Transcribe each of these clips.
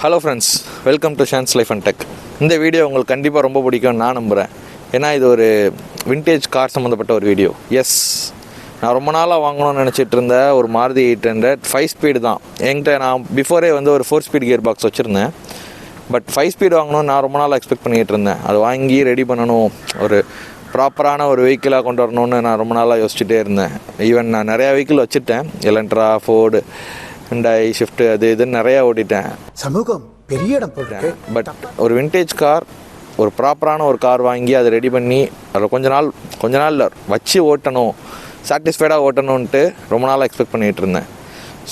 Hello friends, welcome to Shan's life and tech. இந்த video உங்களுக்கு கண்டிப்பாக ரொம்ப பிடிக்கும்னு நான் நம்புகிறேன். ஏன்னா இது ஒரு விண்டேஜ் கார் சம்மந்தப்பட்ட ஒரு வீடியோ. எஸ், நான் ரொம்ப நாளாக வாங்கணும்னு நினச்சிட்டு இருந்தேன் ஒரு மாருதி 800 5 ஸ்பீடு தான். என்கிட்ட நான் பிஃபோரே வந்து ஒரு 4 ஸ்பீட் கியர் பாக்ஸ் வச்சுருந்தேன். பட் 5 ஸ்பீடு வாங்கணும்னு நான் ரொம்ப நாளாக எக்ஸ்பெக்ட் பண்ணிகிட்டு இருந்தேன். அது வாங்கி ரெடி பண்ணணும், ஒரு ப்ராப்பரான ஒரு வெஹிக்கிளாக கொண்டு வரணும்னு நான் ரொம்ப நாளாக யோசிச்சுட்டே இருந்தேன். ஈவன் நான் நிறையா வெஹிக்கிள் வச்சுட்டேன். எலன்ட்ரா, ஃபோர்டு, ஹுண்டாய், ஷிஃப்ட், அது இதுன்னு நிறையா ஓட்டிட்டேன். சமூகம் பெரிய இடம் போடுறேன். பட் ஒரு விண்டேஜ் கார், ஒரு ப்ராப்பரான ஒரு கார் வாங்கி அதை ரெடி பண்ணி அதை கொஞ்ச நாள் வச்சு ஓட்டணும், சாட்டிஸ்ஃபைடாக ஓட்டணுன்ட்டு ரொம்ப நாளாக எக்ஸ்பெக்ட் பண்ணிகிட்டு இருந்தேன்.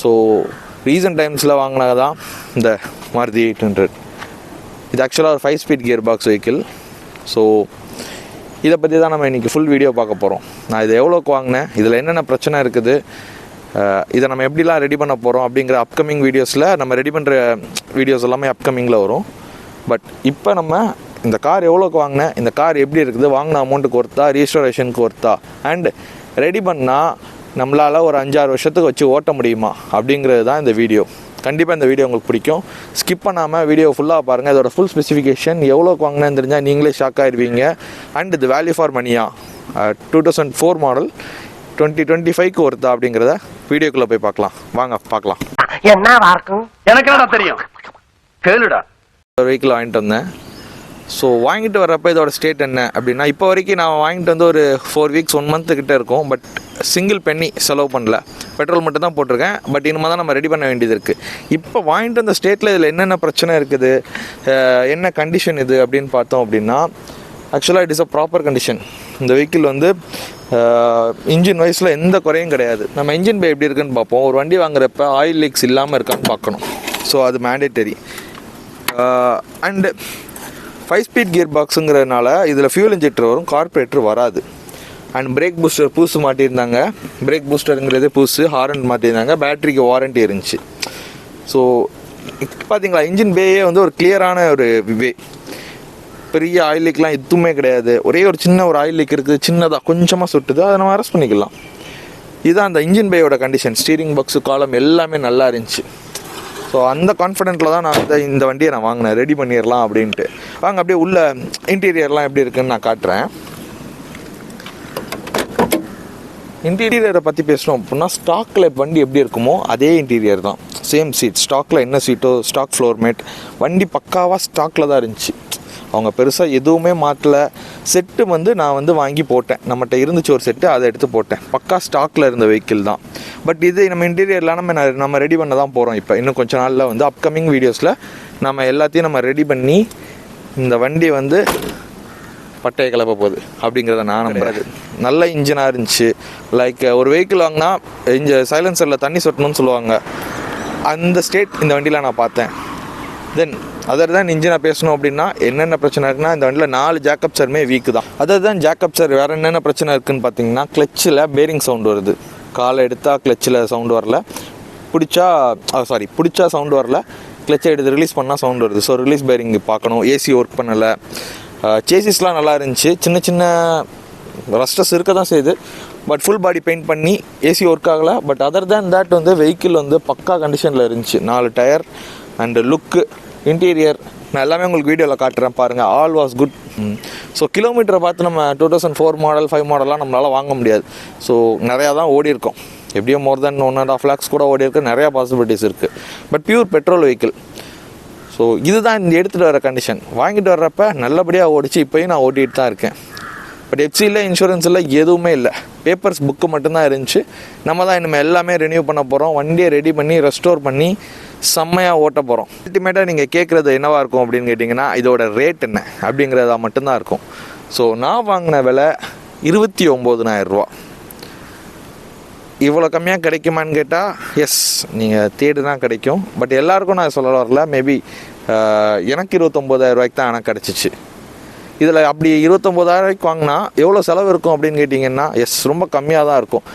ஸோ ரீசன்ட் டைம்ஸில் வாங்கினது தான் இந்த மாருதி 800. இது ஆக்சுவலாக ஒரு 5 speed gear box vehicle. So இதை பற்றி தான் நம்ம இன்றைக்கி ஃபுல் வீடியோ பார்க்க போகிறோம். நான் இது எவ்வளோக்கு வாங்கினேன், இதில் என்னென்ன பிரச்சனை இருக்குது, இதை நம்ம எப்படிலாம் ரெடி பண்ண போகிறோம் அப்படிங்கிற அப்கமிங் வீடியோஸில், நம்ம ரெடி பண்ணுற வீடியோஸ் எல்லாமே அப்கமிங்கில் வரும். பட் இப்போ நம்ம இந்த கார் எவ்வளோக்கு வாங்கினேன், இந்த கார் எப்படி இருக்குது, வாங்கின அமௌண்ட்டுக்கு ஒர்த்தா, ரீஸ்டோரேஷனுக்கு ஒர்த்தா, அண்ட் ரெடி பண்ணால் நம்மளால் ஒரு 5-6 வருஷத்துக்கு வச்சு ஓட்ட முடியுமா அப்படிங்கிறது தான் இந்த வீடியோ. கண்டிப்பாக இந்த வீடியோ உங்களுக்கு பிடிக்கும். ஸ்கிப் பண்ணாமல் வீடியோ ஃபுல்லாக பாருங்கள். இதோட ஃபுல் ஸ்பெசிஃபிகேஷன் எவ்வளோக்கு வாங்கினேன்னு தெரிஞ்சால் நீங்களே ஷாக் ஆகிடுவீங்க. அண்ட் இது வேல்யூ ஃபார் மணியா, 2004 மாடல் 2025க்கு ஒருத்தா அப்படிங்கிறத வீடியோக்குள்ளே போய் பார்க்கலாம். வாங்க பார்க்கலாம். என்ன இருக்கும் எனக்கு என்ன தெரியும், கேளுடா. ஒரு வெஹிக்கிள் வாங்கிட்டு வந்தேன். ஸோ வாங்கிட்டு வரப்போ இதோட ஸ்டேட் என்ன அப்படின்னா, இப்போ வரைக்கும் நான் வாங்கிட்டு வந்து ஒரு 4 வீக்ஸ் 1 மந்த்து கிட்டே இருக்கும். பட் சிங்கிள் பென்னி செலவு பண்ணல, பெட்ரோல் மட்டும் தான் போட்டிருக்கேன். பட் இனிமேல் தான் நம்ம ரெடி பண்ண வேண்டியது இருக்குது. இப்போ வாங்கிட்டு வந்த ஸ்டேட்டில் இதில் என்னென்ன பிரச்சனை இருக்குது, என்ன கண்டிஷன் இது அப்படின்னு பார்த்தோம் அப்படின்னா, ஆக்சுவலாக it is a proper condition. இந்த வெஹிக்கிள் வந்து இன்ஜின் வைஸில் எந்த குறையும் கிடையாது. நம்ம இன்ஜின் பே எப்படி இருக்குன்னு பார்ப்போம். ஒரு வண்டி வாங்குறப்ப ஆயில் லீக்ஸ் இல்லாமல் இருக்கான்னு பார்க்கணும். ஸோ அது மேண்டேட்டரி. அண்டு 5 ஸ்பீட் கியர் பாக்ஸுங்கிறதுனால இதில் ஃபியூல் இன்ஜெக்டர் வரும், கார்பரேட்டர் வராது. அண்ட் பிரேக் பூஸ்டர் புதுசு மாட்டியிருந்தாங்க. பிரேக் பூஸ்டருங்கிறது புதுசு, ஹாரன் மாட்டியிருந்தாங்க. பேட்டரிக்கு வாரண்ட்டி இருந்துச்சு. ஸோ பார்த்தீங்களா, இன்ஜின் பேயே வந்து ஒரு கிளியரான ஒரு வே. பெரிய ஆயில் லீக்லாம் எதுவுமே கிடையாது. ஒரே ஒரு சின்ன ஒரு ஆயில் லீக் இருக்குது, சின்னதாக கொஞ்சமாக சுட்டுது, அதை நம்ம அரெஸ்ட் பண்ணிக்கலாம். இதுதான் அந்த இன்ஜின் பேயோட கண்டிஷன். ஸ்டீரிங் பாக்ஸு, காலம் எல்லாமே நல்லா இருந்துச்சு. ஸோ அந்த கான்ஃபிடென்ட்டில் தான் நான் இந்த வண்டியை நான் வாங்கினேன், ரெடி பண்ணிடலாம் அப்படின்ட்டு. வாங்க அப்படியே உள்ள இன்டீரியர்லாம் எப்படி இருக்குதுன்னு நான் காட்டுறேன். இன்டீரியரை பற்றி பேசணும் அப்படின்னா, ஸ்டாக்கில் வண்டி எப்படி இருக்குமோ அதே இன்டீரியர் தான். சேம் சீட், ஸ்டாக்கில் என்ன சீட்டோ, ஸ்டாக் ஃப்ளோர் மேட், வண்டி பக்காவாக ஸ்டாக்கில் தான் இருந்துச்சு. அவங்க பெருசாக எதுவுமே மாற்றலை. செட்டு வந்து நான் வந்து வாங்கி போட்டேன், நம்மகிட்ட இருந்துச்சு ஒரு செட்டு, அதை எடுத்து போட்டேன். பக்கா ஸ்டாக்கில் இருந்த வெஹிக்கிள் தான். பட் இது நம்ம இன்டீரியர்லாம் நம்ம ரெடி பண்ண தான் போகிறோம். இப்போ இன்னும் கொஞ்சம் நாளில் வந்து அப்கமிங் வீடியோஸில் நம்ம எல்லாத்தையும் நம்ம ரெடி பண்ணி இந்த வண்டி வந்து பட்டையை கிளப்ப போகுது அப்படிங்கிறத நான் நம்புறது. நல்ல இன்ஜினாக இருந்துச்சு. லைக் ஒரு வெஹிக்கிள் வாங்கினா சைலன்சரில் தண்ணி சொட்டணும்னு சொல்லுவாங்க, அந்த ஸ்டேட் இந்த வண்டியில் நான் பார்த்தேன். தென் அதர் தான் இன்ஜினாக பேசணும் அப்படின்னா என்னென்ன பிரச்சனை இருக்குன்னா, இந்த வண்டியில் 4 ஜாக்கப்சருமே வீக்கு தான். அதர் தான் ஜாக்கப்சர் வேறு என்னென்ன பிரச்சனை இருக்குதுன்னு பார்த்தீங்கன்னா, கிளச்சில் பேரிங் சவுண்டு வருது. காலை எடுத்தால் கிளச்சில் சவுண்டு வரல, பிடிச்சா சவுண்டு வரல, கிளச்சை எடுத்து ரிலீஸ் பண்ணால் சவுண்டு வருது. ஸோ ரிலீஸ் பேரிங் பார்க்கணும். ஏசி ஒர்க் பண்ணலை. சேசிஸ்லாம் நல்லா இருந்துச்சு, சின்ன சின்ன ரஸ்டஸ் இருக்க தான் செய்யுது. பட் ஃபுல் பாடி பெயிண்ட் பண்ணி ஏசி ஒர்க் ஆகலை. பட் அதர் தேன் தேட் வந்து வெஹிக்கிள் வந்து பக்கா கண்டிஷனில் இருந்துச்சு. 4 டயர் அண்டு லுக்கு, இன்டீரியர் நான் எல்லாமே உங்களுக்கு வீடியோவில் காட்டுறேன் பாருங்கள். All was good. ஸோ கிலோமீட்டரை பார்த்து நம்ம 2004 மாடல் 5 மாடல்லாம் நம்மளால் வாங்க முடியாது. ஸோ நிறையா தான் ஓடி இருக்கோம். எப்படியும் மோர் தென் 1.5 lakhs கூட ஓடி இருக்குது. நிறையா பாசிபிலிட்டிஸ் இருக்குது. But pure petrol vehicle. So இதுதான் இந்த எடுத்துகிட்டு வர கண்டிஷன். வாங்கிட்டு வர்றப்ப நல்லபடியாக ஓடிச்சு. இப்போயும் நான் ஓட்டிகிட்டு தான் இருக்கேன். பட் எஃப்சியில், இன்சூரன்ஸில் எதுவுமே இல்லை. பேப்பர்ஸ் புக்கு மட்டும்தான் இருந்துச்சு. நம்ம தான் இனிமேல் எல்லாமே ரெனியூ பண்ண போகிறோம். வண்டியை ரெடி பண்ணி ரெஸ்டோர் பண்ணி செம்மையாக ஓட்ட போகிறோம். அல்டிமேட்டாக நீங்கள் கேட்குறது என்னவாக இருக்கும் அப்படின்னு கேட்டிங்கன்னா, இதோட ரேட் என்ன அப்படிங்கிறதா மட்டும்தான் இருக்கும். ஸோ நான் வாங்கின விலை 29,000 ரூபா. இவ்வளோ கம்மியாக கிடைக்குமான்னு கேட்டால் எஸ், நீங்கள் தேடுனா கிடைக்கும். பட் எல்லாேருக்கும் நான் சொல்ல வரல. மேபி எனக்கு 29,000 ரூபாய்க்கு தான் எனக்கு கிடச்சிச்சு. இதில் அப்படி 29,000 ரூபாய்க்கு வாங்கினா எவ்வளோ செலவு இருக்கும் அப்படின்னு கேட்டிங்கன்னா, எஸ், ரொம்ப கம்மியாக தான் இருக்கும்.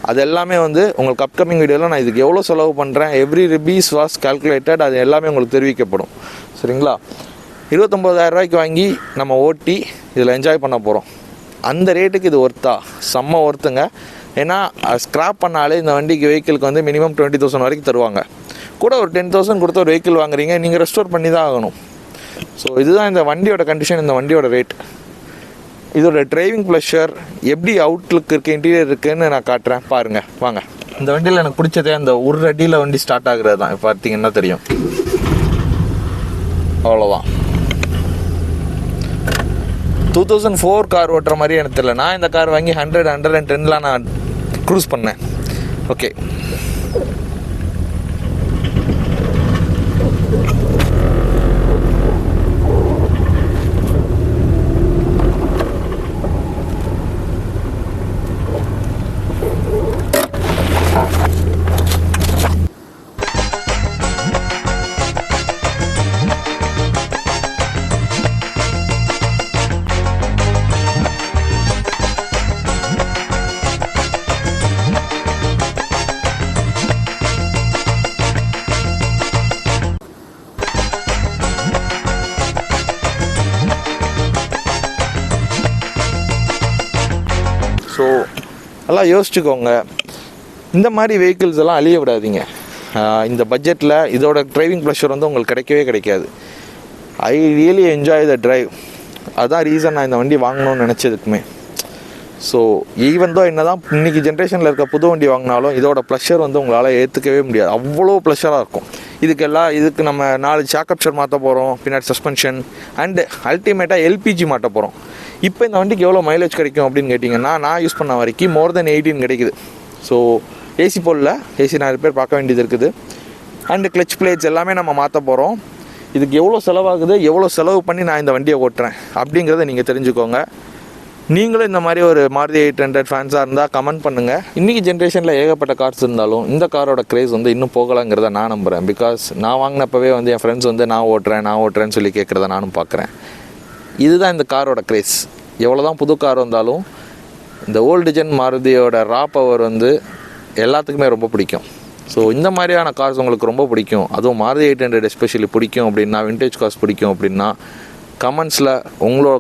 அது எல்லாமே வந்து உங்களுக்கு அப்கமிங் வீடியோவில் நான் இதுக்கு எவ்வளோ செலவு பண்ணுறேன், எவ்ரி ருபீஸ் வாஸ் கால்குலேட்டட், அது எல்லாமே உங்களுக்கு தெரிவிக்கப்படும். சரிங்களா? 29,000 ரூபாய்க்கு வாங்கி நம்ம ஓட்டி இதில் என்ஜாய் பண்ண போகிறோம். அந்த ரேட்டுக்கு இது ஒர்த்தா? செம்ம ஒர்த்துங்க. ஏன்னா ஸ்க்ராப் பண்ணாலே இந்த வண்டிக்கு வெஹிக்கிளுக்கு வந்து மினிமம் 20,000 வரைக்கும் தருவாங்க. கூட ஒரு 10,000 கொடுத்து ஒரு வெஹிக்கிள் வாங்குறீங்க, நீங்கள் ரெஸ்டோர் பண்ணி தான் ஆகணும். ஸோ இதுதான் இந்த வண்டியோட கண்டிஷன், இந்த வண்டியோட ரேட். இதோட டிரைவிங் ப்ளஷர் எப்படி அவுட்லுக் இருக்குது, இன்டீரியர் இருக்குதுன்னு நான் காட்டுறேன் பாருங்கள் வாங்க. இந்த வண்டியில் எனக்கு பிடிச்சதே அந்த ஒரு அடியில் வண்டி ஸ்டார்ட் ஆகுறது தான். இப்போ பார்த்தீங்கன்னா தெரியும், அவ்வளோதான். 2004 கார் ஓட்டுற மாதிரி எனக்கு தெரியல. நான் இந்த கார் வாங்கி 110 நான் க்ரூஸ் பண்ணேன். ஓகே, ஸோ எல்லாம் யோசிச்சுக்கோங்க. இந்த மாதிரி வெஹிக்கிள்ஸ் எல்லாம் அழிய விடாதீங்க. இந்த பட்ஜெட்டில் இதோட டிரைவிங் ப்ளஷர் வந்து உங்களுக்கு கிடைக்கவே கிடைக்காது. I really enjoy the drive. அதுதான் ரீசன் நான் இந்த வண்டி வாங்கணும்னு நினச்சதுக்குமே. ஸோ ஈவன் தான் என்ன தான் இன்றைக்கி ஜென்ரேஷனில் இருக்க புது வண்டி வாங்கினாலும் இதோட ப்ளஷர் வந்து உங்களால் ஏற்றுக்கவே முடியாது. அவ்வளோ ப்ளஷராக இருக்கும். இதுக்கு நம்ம 4 ஷாக் அப்சர் மாற்ற போகிறோம், பின்னாடி சஸ்பென்ஷன் அண்டு அல்டிமேட்டாக எல்பிஜி மாட்ட போகிறோம். இப்போ இந்த வண்டிக்கு எவ்வளோ மைலேஜ் கிடைக்கும் அப்படின்னு கேட்டிங்கன்னா, நான் யூஸ் பண்ண வரைக்கும் மோர் தென் 18 கிடைக்குது. ஸோ ஏசி போடல, ஏசி நிறைய பேர் பார்க்க வேண்டியது இருக்குது. அண்டு கிளச் பிளேட்ஸ் எல்லாமே நம்ம மாற்ற போகிறோம். இதுக்கு எவ்வளோ செலவாகுது, எவ்வளோ செலவு பண்ணி நான் இந்த வண்டியை ஓட்டுறேன் அப்படிங்கிறத நீங்கள் தெரிஞ்சுக்கோங்க. நீங்களும் இந்த மாதிரி ஒரு மாருதி 800 ஃபேன்ஸாக இருந்தால் கமெண்ட் பண்ணுங்கள். இன்றைக்கி ஜென்ரேஷனில் ஏகப்பட்ட கார்ஸ் இருந்தாலும் இந்த காரோட க்ரேஸ் வந்து இன்னும் போகலாங்கிறத நான் நம்புகிறேன். பிகாஸ் நான் வாங்கினப்பவே வந்து என் ஃப்ரெண்ட்ஸ் வந்து நான் ஓட்டுறேன்னு சொல்லி கேட்குறத நானும் பார்க்குறேன். இதுதான் இந்த காரோட க்ரேஸ். எவ்வளோ தான் புது கார் வந்தாலும் இந்த ஓல்டு ஜென் மாருதியோட ரா பவர் வந்து எல்லாத்துக்குமே ரொம்ப பிடிக்கும். ஸோ இந்த மாதிரியான கார்ஸ் உங்களுக்கு ரொம்ப பிடிக்கும், அதுவும் மாருதி 800 எஸ்பெஷலி பிடிக்கும் அப்படின்னா, விண்டேஜ் கார்ஸ் பிடிக்கும் அப்படின்னா கமெண்ட்ஸில்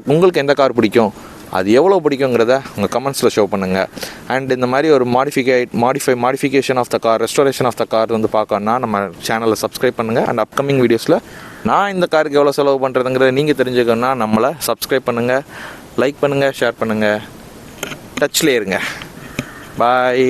உங்களுக்கு எந்த கார் பிடிக்கும், அது எவ்வளோ பிடிக்குங்கிறத உங்கள் கமெண்ட்ஸில் ஷோ பண்ணுங்கள். அண்ட் இந்த மாதிரி ஒரு modification of the car, restoration of the car வந்து பார்க்கணுன்னா நம்ம சேனலை சப்ஸ்கிரைப் பண்ணுங்கள். அண்ட் அப்கமிங் வீடியோஸில் நான் இந்த காருக்கு எவ்வளோ செலவு பண்ணுறதுங்கிறத நீங்கள் தெரிஞ்சுக்கணுன்னா நம்மளை சப்ஸ்கிரைப் பண்ணுங்கள், லைக் பண்ணுங்கள், ஷேர் பண்ணுங்கள், டச்லேயே இருங்க. பாய்.